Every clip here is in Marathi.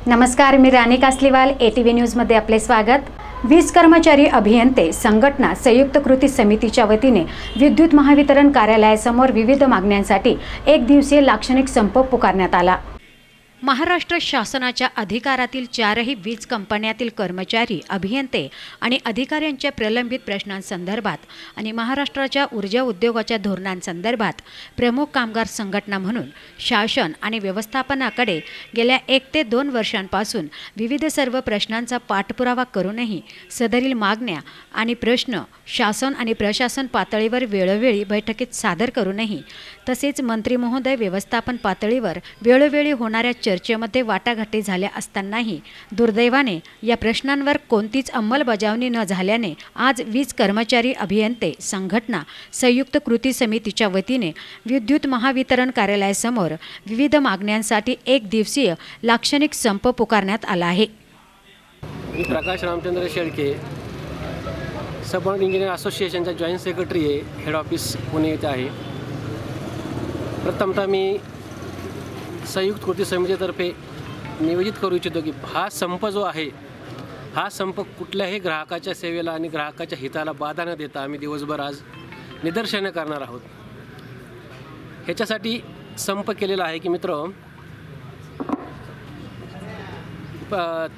नमस्कार, मी राणी कासलीवाल, ATV न्यूजमध्ये आपले स्वागत। वीज कर्मचारी अभियंते संघटना संयुक्त कृती समितीच्या वतीने विद्युत महावितरण कार्यालयासमोर विविध मागण्यांसाठी एक दिवसीय लाक्षणिक संप पुकारण्यात आला। महाराष्ट्र शासनाच्या अधिकारातील 4ही वीज कंपन्यातील कर्मचारी, अभियंते आणि अधिकाऱ्यांच्या प्रलंबित प्रश्नांसंदर्भात आणि महाराष्ट्राच्या ऊर्जा उद्योगाच्या धोरणांसंदर्भात प्रमुख कामगार संघटना म्हणून शासन आणि व्यवस्थापनाकडे गेल्या 1 ते 2 वर्षांपासून विविध सर्व प्रश्नांचा पाठपुरावा करूनही सदरील मागण्या आणि प्रश्न शासन आणि प्रशासन पातळीवर वेळोवेळी बैठकीत सादर करूनही तसेच मंत्री महोदय व्यवस्थापन पातळीवर वेळोवेळी होणाऱ्या चर्चेमध्ये वाटाघाटी झाल्या असतानाही दुर्दैवाने या प्रश्नांवर कोणतीच अंमलबजावणी न झाल्याने आज वीज कर्मचारी अभियंते संघटना संयुक्त कृती समितीच्या वतीने विद्युत महावितरण कार्यालयासमोर विविध मागण्यांसाठी एक दिवसीय लाक्षणिक संप पुकारण्यात आला आहे। मी प्रकाश रामचंद्र शेळके, सब इंजिनियर असोसिएशनचा जॉईंट सेक्रेटरी आहे, हेड ऑफिस पुणे येथे आहे। प्रथमतः मी संयुक्त कृती समितीतर्फे निवेदित करू इच्छितो की हा संप जो आहे, हा संप कुठल्याही ग्राहकाच्या सेवेला आणि ग्राहकाच्या हिताला बाधा न देता आम्ही दिवसभर आज निदर्शनं करणार आहोत। ह्याच्यासाठी संप केलेला आहे की मित्र,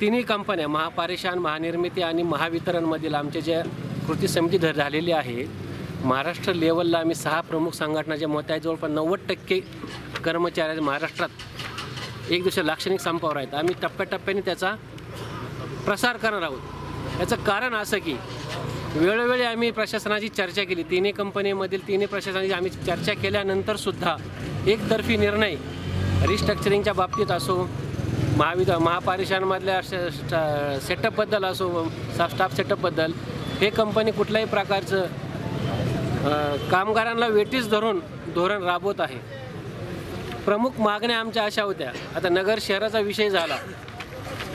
तिन्ही कंपन्या महापारेषण, महानिर्मिती आणि महावितरणमधील आमचे जे कृती समिती झालेली आहे, महाराष्ट्र लेवलला आम्ही 6 प्रमुख संघटनाच्या मत आहे, जवळपास 90% कर्मचारी महाराष्ट्रात एक दिवशी लाक्षणिक संपावर आहेत। आम्ही टप्प्याटप्प्याने त्याचा प्रसार करणार आहोत। याचं कारण असं की वेळोवेळी आम्ही प्रशासनाची चर्चा केली, तिन्ही कंपनीमधील तिन्ही प्रशासनाची आम्ही चर्चा केल्यानंतरसुद्धा एकतर्फी निर्णय रिस्ट्रक्चरिंगच्या बाबतीत असो, महापारेषणमधल्या सेटअपबद्दल असो, स्टाफ सेटअपबद्दल, हे कंपनी कुठल्याही प्रकारचं कामगारांना वेटीस धरून धोरण राबवत आहे। प्रमुख मागण्या आमच्या अशा होत्या। आता नगर शहराचा विषय झाला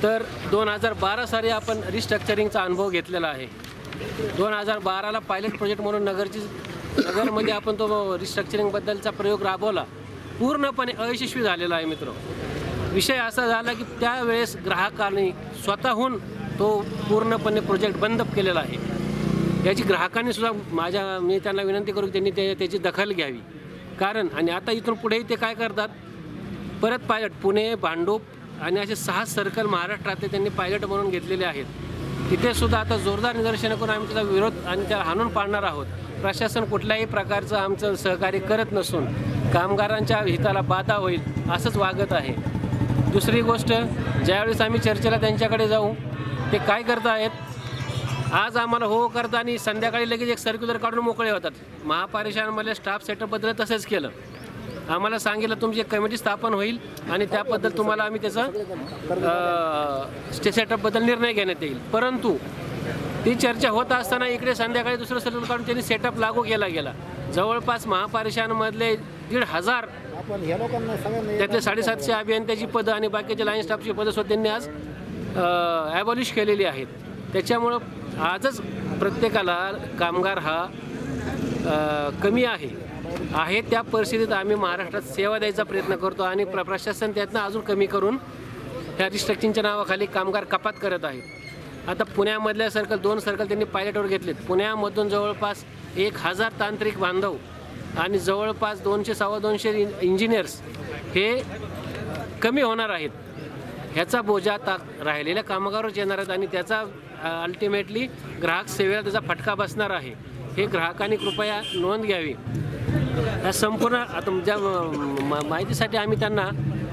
तर 2012 साली आपण रिस्ट्रक्चरिंगचा अनुभव घेतलेला आहे। 2012ला पायलट प्रोजेक्ट म्हणून नगरमध्ये आपण तो रिस्ट्रक्चरिंगबद्दलचा प्रयोग राबवला, पूर्णपणे अयशस्वी झालेला आहे मित्र। विषय असा झाला की त्यावेळेस ग्राहकांनी स्वतःहून तो पूर्णपणे प्रोजेक्ट बंद केलेला आहे। याची ग्राहकांनी सुद्धा मी त्यांना विनंती करू की त्यांनी त्याची दखल घ्यावी। कारण आणि आता इथून पुढेही ते काय करतात, परत पायलट पुणे, भांडूप आणि असे 6 सर्कल महाराष्ट्रातले त्यांनी पायलट म्हणून घेतलेले आहेत। तिथे सुद्धा आता जोरदार निदर्शनं करून आम्ही त्याचा विरोध आणि त्याला हाणून पाडणार आहोत। प्रशासन कुठल्याही प्रकारचं आमचं सहकार्य करत नसून कामगारांच्या हिताला बाधा होईल असंच वागत आहे। दुसरी गोष्ट, ज्यावेळेस आम्ही चर्चेला त्यांच्याकडे जाऊ, ते काय करत आहेत, आज आम्हाला हो करता आणि संध्याकाळी लगेच एक सर्क्युलर काढून मोकळे होतात। महापारेषणमध्ये स्टाफ सेटअपबद्दल तसंच केलं, आम्हाला सांगितलं तुमची एक कमिटी स्थापन होईल आणि त्याबद्दल तुम्हाला आम्ही त्याचा सेटअपबद्दल निर्णय घेण्यात येईल। परंतु ती चर्चा होत असताना इकडे संध्याकाळी दुसरं सर्क्युलर काढून त्यांनी सेटअप लागू केला गेला। जवळपास महापारेषणमधले 1,500 त्यातले 750 अभियंत्याची पदं आणि बाकीच्या लाईन स्टाफची पदं सुद्धा त्यांनी आज ॲबॉलिश केलेली आहेत। त्याच्यामुळं आजच प्रत्येकाला कामगार हा कमी आहे त्या परिस्थितीत आम्ही महाराष्ट्रात सेवा द्यायचा प्रयत्न करतो आणि प्रशासन त्यातनं अजून कमी करून ह्या रिस्ट्रक्चरिंगच्या नावाखाली कामगार कपात करत आहेत। आता पुण्यामधल्या 2 सर्कल त्यांनी पायलटवर घेतलेत। पुण्यामधून जवळपास 1000 तांत्रिक बांधव आणि जवळपास 200-250 इंजिनियर्स हे कमी होणार आहेत। ह्याचा बोजा आता राहिलेल्या कामगारांवर येणार आहेत आणि त्याचा अल्टिमेटली ग्राहक सेवेला त्याचा फटका बसणार आहे। हे ग्राहकांनी कृपया नोंद घ्यावी। या संपूर्ण आता ज्या माहितीसाठी आम्ही त्यांना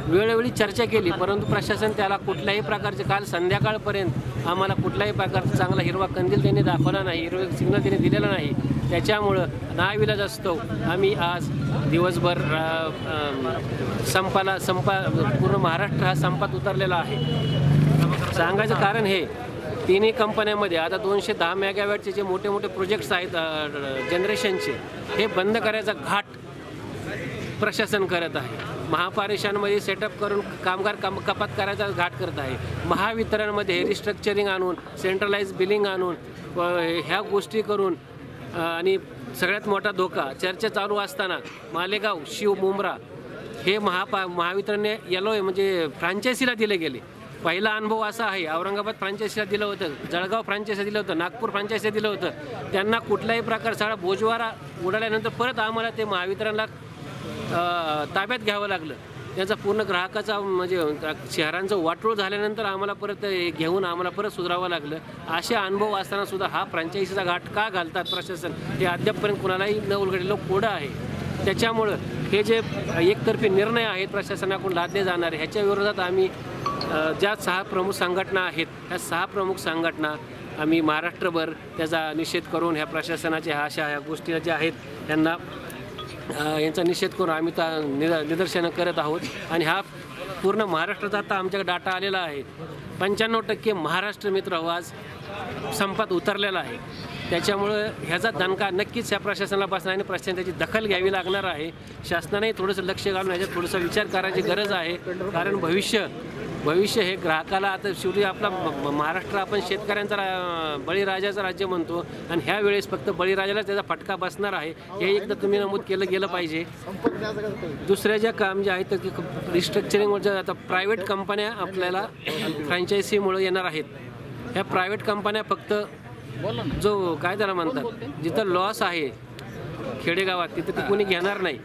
वेळोवेळी चर्चा केली, परंतु प्रशासन त्याला कुठल्याही प्रकारचे, काल संध्याकाळपर्यंत आम्हाला कुठल्याही प्रकारचा चांगला हिरवा कंदील त्यांनी दाखवला नाही, हिरवे सिग्नल त्यांनी दिलेला नाही। त्याच्यामुळं नाईलाज असतो आम्ही आज दिवसभर पूर्ण महाराष्ट्र हा संपात उतरलेला आहे। सांगायचं कारण हे, तिन्ही कंपन्यांमध्ये आता 210 मेगावॅटचे जे मोठे मोठे प्रोजेक्ट्स आहेत जनरेशनचे, हे बंद करायचा घाट प्रशासन करत आहे। महापारेषणमध्ये सेटअप करून कामगार कपात करायचा घाट करत आहे। महावितरणमध्ये रिस्ट्रक्चरिंग आणून, सेंट्रलाइज बिलिंग आणून, ह्या गोष्टी करून आणि सगळ्यात मोठा धोका चर्चा चालू असताना मालेगाव, शिव, मुंब्रा हे महावितरणने LOA म्हणजे फ्रँचायझीला दिले गेले। पहिला अनुभव असा आहे, औरंगाबाद फ्रँचायसीला दिलं होतं, जळगाव फ्रँचायसीला दिलं होतं, नागपूर फ्रँचायसीला दिलं होतं. त्यांना कुठल्याही प्रकार सगळा बोजवारा उडाल्यानंतर परत आम्हाला ते महावितरणला ताब्यात घ्यावं लागलं. त्याचा पूर्ण ग्राहकाचा म्हणजे शहरांचं वाटोळ झाल्यानंतर आम्हाला परत घेऊन आम्हाला परत सुधारावं लागलं. असे अनुभव असताना सुद्धा हा फ्रँचायसीचा घाट का घालतात प्रशासन हे अद्यापपर्यंत कुणालाही न उलगडलेलं कोडं आहे. त्याच्यामुळं हे जे एकतर्फी निर्णय आहेत प्रशासनाकडून लादले जाणारे, ह्याच्या विरोधात आम्ही ज्या 6 प्रमुख संघटना आहेत ह्या 6 प्रमुख संघटना आम्ही महाराष्ट्रभर त्याचा निषेध करून ह्या प्रशासनाच्या ह्या गोष्टी ज्या आहेत यांना यांचा निषेध करून आम्ही निदर्शनं करत आहोत. आणि हा पूर्ण महाराष्ट्राचा आता आमच्याकडे डाटा आलेला आहे. 95% महाराष्ट्र मित्र आवाज संपात उतरलेला आहे. त्याच्यामुळं ह्याचा दणका नक्कीच ह्या प्रशासनाला बसणार आणि प्रशासन त्याची दखल घ्यावी लागणार आहे. शासनाने थोडंसं लक्ष घालून ह्याच्यात थोडंसं विचार करायची गरज आहे. कारण भविष्य हे ग्राहकाला आता शेवटी आपला महाराष्ट्र आपण शेतकऱ्यांचा बळीराजाचं राज्य म्हणतो आणि ह्या वेळेस फक्त बळीराजाला त्याचा फटका बसणार आहे हे एकदा तुम्ही नमूद गेलं पाहिजे. दुसऱ्या ज्या काम जे आहेत रिस्ट्रक्चरिंगच्या आता प्रायव्हेट कंपन्या आपल्याला फ्रँचायसीमुळे येणार आहेत. ह्या प्रायव्हेट कंपन्या फक्त जो काय त्याला म्हणतात जिथं लॉस आहे खेडेगावात तिथं ते कोणी घेणार नाही.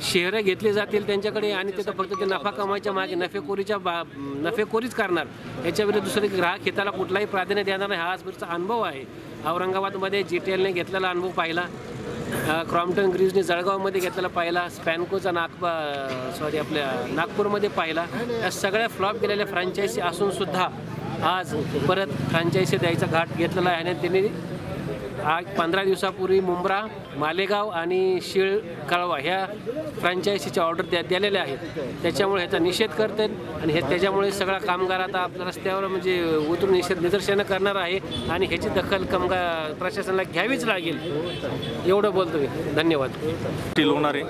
शहरं घेतली जातील त्यांच्याकडे आणि तिथं फक्त ते नफा कमायच्या मागे नफेखोरीच करणार. याच्या विरुद्ध दुसरे ग्राहक हिताला कुठलाही प्राधान्य देणार नाही. हा आजपर्यंतचा अनुभव आहे. औरंगाबादमध्ये GTLने घेतलेला अनुभव पाहिला, क्रॉम्प्टन ग्रीव्जने जळगावमध्ये घेतलेला पाहिला, स्पॅनकोचा आपल्या नागपूरमध्ये पाहिला. या सगळ्या फ्लॉप गेलेल्या फ्रँचायसी असूनसुद्धा आज परत फ्रँचायसी द्यायचा घाट घेतलेला आहे. आणि त्यांनी 15 दिवसापूर्वी मुंब्रा, मालेगाव आणि शीळ कळवा ह्या फ्रँचायसीच्या ऑर्डर दिलेल्या आहेत. त्याच्यामुळे ह्याचा निषेध करतात आणि त्याच्यामुळे सगळा कामगार आता आपल्या रस्त्यावर म्हणजे उतरून निदर्शनं करणार आहे आणि ह्याची दखल प्रशासनाला घ्यावीच लागेल. एवढं बोलतो मी. धन्यवाद. लोणारे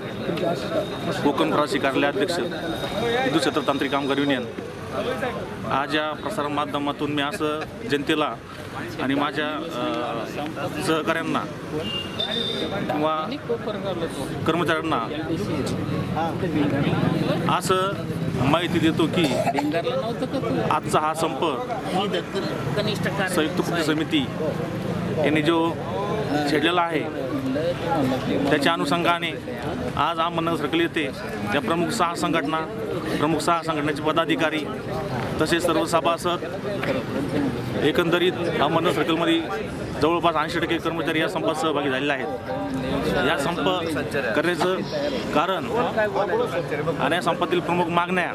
कोकण प्रवासी कार्यालयाध्यक्ष विद्युत क्षेत्र तांत्रिक कामगार युनियन. आज या प्रसार माध्यमातून मी असं जनतेला आणि माझ्या सहकाऱ्यांना किंवा कर्मचाऱ्यांना असं माहिती देतो की आजचा हा संप संयुक्त कृती समिती यांनी जो छेडलेला आहे त्याच्या अनुषंगाने आज अहमदनगर सर्कल येथे या प्रमुख 6 संघटनेचे पदाधिकारी तसेच सर्व सभासद एकंदरीत अहमदनगर सर्कलमध्ये जवळपास 80% कर्मचारी या संपात सहभागी झालेले आहेत. या संप करण्याचं कारण आणि या संपातील प्रमुख मागण्या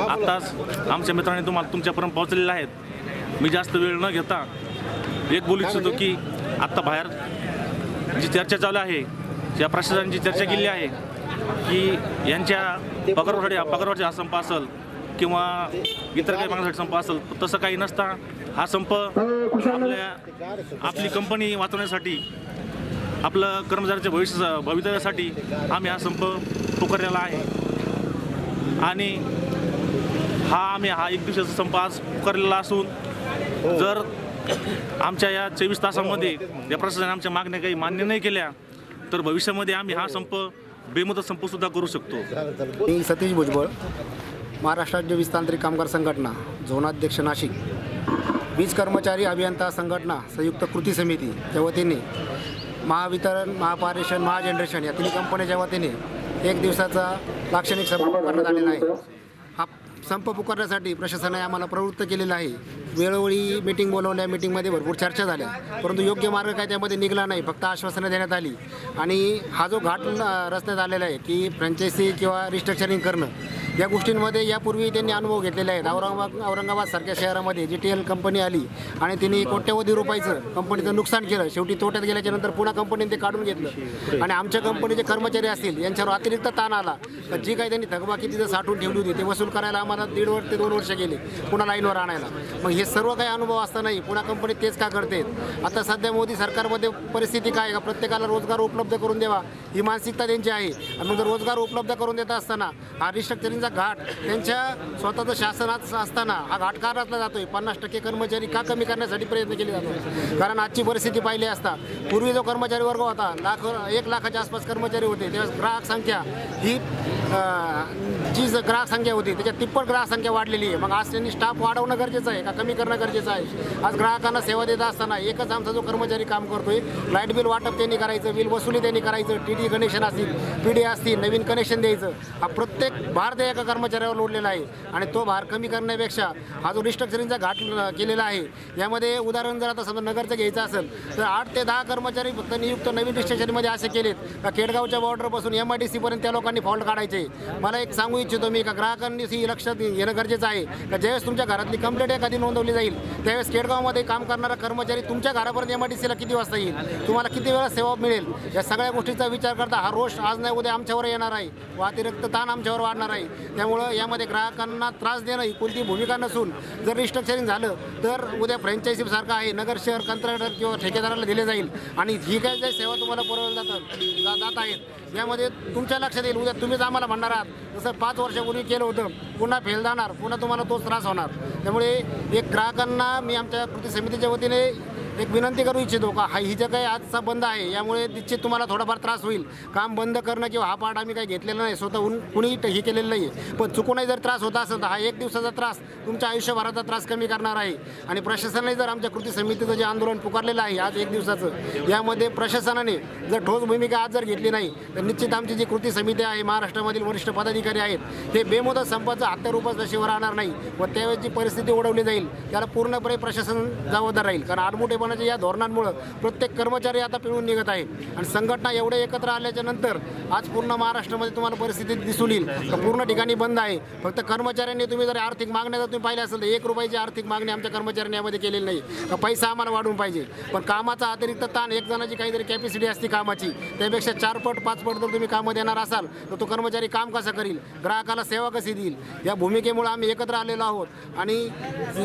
आत्ताच आमच्या मित्रांनी तुमच्यापर्यंत पोहोचलेल्या आहेत. मी जास्त वेळ न घेता एक बोलू इच्छितो की आत्ता बाहेर जी चर्चा चालू आहे या प्रशासनाची चर्चा केली आहे की यांच्या पगारवाढीचा हा संप असेल किंवा इतर काही मागण्यासाठी संप असेल. तसं काही नसता हा संप आपली कंपनी वाचवण्यासाठी आपलं कर्मचाऱ्याच्या भवितव्यासाठी आम्ही हा संप पुकारलेला आहे. आणि आम्ही हा 1 दिवसाचा संप आज पुकारलेला असून जर आमच्या या 24 तासामध्ये या प्रशासनाने आमच्या मागण्या काही मान्य नाही केल्या तर भविष्यामध्ये आम्ही हा संप बेमुदत संपसुद्धा करू शकतो. मी सतीश भुजबळ, महाराष्ट्र राज्य वीज तांत्रिक कामगार संघटना झोनाध्यक्ष नाशिक, वीज कर्मचारी अभियंता संघटना संयुक्त कृती समितीच्या वतीने महावितरण, महापारेषण, महाजनरेशन या तिन्ही कंपन्याच्या वतीने 1 दिवसाचा लाक्षणिक संप पुकारण्यात आलेला आहे. हा संप पुकारण्यासाठी प्रशासनाने आम्हाला प्रवृत्त केलेलं आहे. वेळोवेळी मीटिंग बोलवल्या, मीटिंगमध्ये भरपूर चर्चा झाल्या, परंतु योग्य मार्ग काय त्यामध्ये निघाला नाही. फक्त आश्वासनं देण्यात आली. आणि हा जो घाट रचण्यात आलेला आहे की फ्रँचायसी किंवा रिस्ट्रक्चरिंग करणं या गोष्टींमध्ये यापूर्वी त्यांनी अनुभव घेतलेले आहेत. औरंगाबादसारख्या शहरामध्ये GTL कंपनी आली आणि त्यांनी कोट्यवधी रुपयाचं कंपनीचं नुकसान केलं. शेवटी तोट्यात गेल्याच्यानंतर पुन्हा कंपनीने ते काढून घेतलं आणि आमच्या कंपनीचे कर्मचारी असतील यांच्यावर अतिरिक्त ताण आला. तर जी काही त्यांनी थकबाकी तिथं साठवून ठेवली होती ते वसूल करायला आम्हाला 1.5 ते 2 वर्ष गेले पुन्हा लाईनवर आणायला. मग हे सर्व काही अनुभव असतानाही पुन्हा कंपनी तेच का करते. आता सध्या मोदी सरकारमध्ये परिस्थिती काय का प्रत्येकाला रोजगार उपलब्ध करून द्यावा ही मानसिकता त्यांची आहे. आणि मग जर रोजगार उपलब्ध करून देत असताना हा रिस्ट्रक्चरिंगचा घाट त्यांच्या स्वतःचं शासनात असताना हा घाट का रचला जातोय. 50% कर्मचारी का कमी करण्यासाठी प्रयत्न केले जातो. कारण आजची परिस्थिती पाहिली असता पूर्वी जो कर्मचारी वर्ग होता 1 लाखाच्या आसपास कर्मचारी होते, तेव्हा ग्राहक संख्या ही जी ग्राहक संख्या होती त्याच्या तिप्पट ग्राहक संख्या वाढलेली आहे. मग आज त्यांनी स्टाफ वाढवणं गरजेचं आहे का कमी करणं गरजेचं आहे? आज ग्राहकांना सेवा देत असताना एकच आमचा जो कर्मचारी काम करतोय, लाईट बिल वाटप त्यांनी करायचं, बिल वसुली त्यांनी करायचं, TD कनेक्शन असतील, PD असतील, नवीन कनेक्शन द्यायचं, हा प्रत्येक भार त्या एका कर्मचाऱ्यावर लोडलेला आहे. आणि तो भार कमी करण्यापेक्षा हा जो रिस्ट्रक्चरिंगचा घाट केलेला आहे, यामध्ये उदाहरण जर आता समजा नगरचं घ्यायचं असेल तर 8 ते 10 कर्मचारी फक्त नियुक्त नवीन रिस्ट्रक्चरमध्ये असे केलेत का खेडगावच्या बॉर्डरपासून MIDC पर्यंत त्या लोकांनी फॉल्ट काढायचे. मला एक सांगू इच्छितो मी का ग्राहकांनी ही लक्षात घेणं गरजेचं आहे का ज्यावेळेस तुमच्या घरातली कंप्लेंट एखादी नोंदवली जाईल त्यावेळेस खेडगावमध्ये काम करणारा कर्मचारी तुमच्या घरापर्यंत MIDCला किती वाजता येईल, तुम्हाला किती वेळा सेवा मिळेल, या सगळ्या गोष्टीचा विचार करता हा रोष आज नाही उद्या आमच्यावर येणार आहे व अतिरिक्त ताण आमच्यावर वाढणार आहे. त्यामुळं यामध्ये ग्राहकांना त्रास देणं ही कोणती भूमिका नसून जर रिस्ट्रक्चरिंग झालं तर उद्या फ्रँचायझीसारखं आहे, नगर शहर कंत्राटदार किंवा ठेकेदाराला दिले जाईल आणि ही काय ज्या सेवा तुम्हाला पुरवल्या जात आहेत यामध्ये तुमच्या लक्षात येईल उद्या तुम्हीच आम्हाला म्हणणार आहात जसं 5 वर्षापूर्वी केलं होतं, पुन्हा फेल जाणार, पुन्हा तुम्हाला तोच त्रास होणार. त्यामुळे एक ग्राहकांना मी आमच्या कृती समितीच्या वतीने एक विनंती करू इच्छितो का ही जे काही आजचा बंद आहे यामुळे निश्चित तुम्हाला थोडाफार त्रास होईल. काम बंद करणं किंवा हा पार्ट आम्ही काही घेतलेला नाही, स्वतःहून कुणीही हे केलेलं नाही आहे, पण चुकूनही जर त्रास होता असेल तर हा 1 दिवसाचा त्रास तुमच्या आयुष्यभराचा त्रास कमी करणार आहे. आणि प्रशासनाने जर आमच्या कृती समितीचं जे आंदोलन पुकारलेलं आहे आज 1 दिवसाचं, यामध्ये प्रशासनाने जर ठोस भूमिका आज जर घेतली नाही तर निश्चित आमची जी कृती समिती आहे, महाराष्ट्रामधील वरिष्ठ पदाधिकारी आहेत, ते बेमुदत संपाचं हत्यारूपात शिवर राहणार नाही व त्यावेळेची परिस्थिती ओढवली जाईल त्याला पूर्णपणे प्रशासन जबाबदार राहील. कारण आडमुठेपणाच्या या धोरणांमुळे प्रत्येक कर्मचारी आता पिळून निघत आहे आणि संघटना एवढे एकत्र आल्याच्या नंतर आज पूर्ण महाराष्ट्रामध्ये तुम्हाला परिस्थिती दिसून येईल तर पूर्ण ठिकाणी बंद आहे. फक्त कर्मचाऱ्यांनी तुम्ही जर आर्थिक मागण्या जर तुम्ही पाहिल्या असेल तर 1 रुपयाची आर्थिक मागणी आमच्या कर्मचाऱ्यांनी यामध्ये केलेली नाही का पैसा आम्हाला वाढवून पाहिजे, पण कामाचा अतिरिक्त ताण एक जणाची काहीतरी कॅपॅसिटी असते कामाची, त्यापेक्षा 4 पट 5 पट जर तुम्ही कामं देणार असाल तर तो कर्मचारी काम कसं करील, ग्राहकाला सेवा कशी देईल. या भूमिकेमुळे आम्ही एकत्र आलेलो आहोत आणि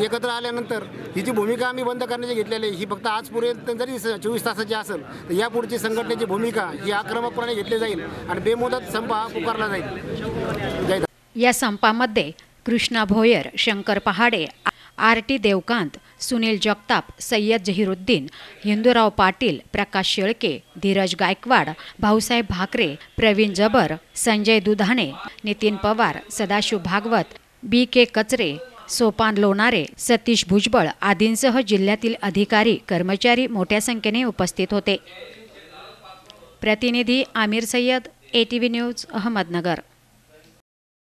एकत्र आल्यानंतर ही जी भूमिका आम्ही बंद करण्याची घेतलेली ही फक्त आजपर्यंत जरी 24 तासाची असेल तर यापुढची संघटनेची भूमिका ही आक्रमकपणे घेतली जाईल आणि बेमुदत संप हा पुकारला जाईल. या संपामध्ये कृष्णा भोयर, शंकर पहाडे, RT देवकांत, सुनील जगताप, सय्यद जहीरुद्दीन, हिंदूराव पाटील, प्रकाश शेळके, धीरज गायकवाड, भाऊसाहेब भाकरे, प्रवीण जबर, संजय दुधाणे, नितीन पवार, सदाशिव भागवत, BK कचरे, सोपान लोणारे, सतीश भुजबळ आदींसह जिल्ह्यातील अधिकारी कर्मचारी मोठ्या संख्येने उपस्थित होते. प्रतिनिधी आमिर सय्यद, ATV न्यूज, अहमदनगर.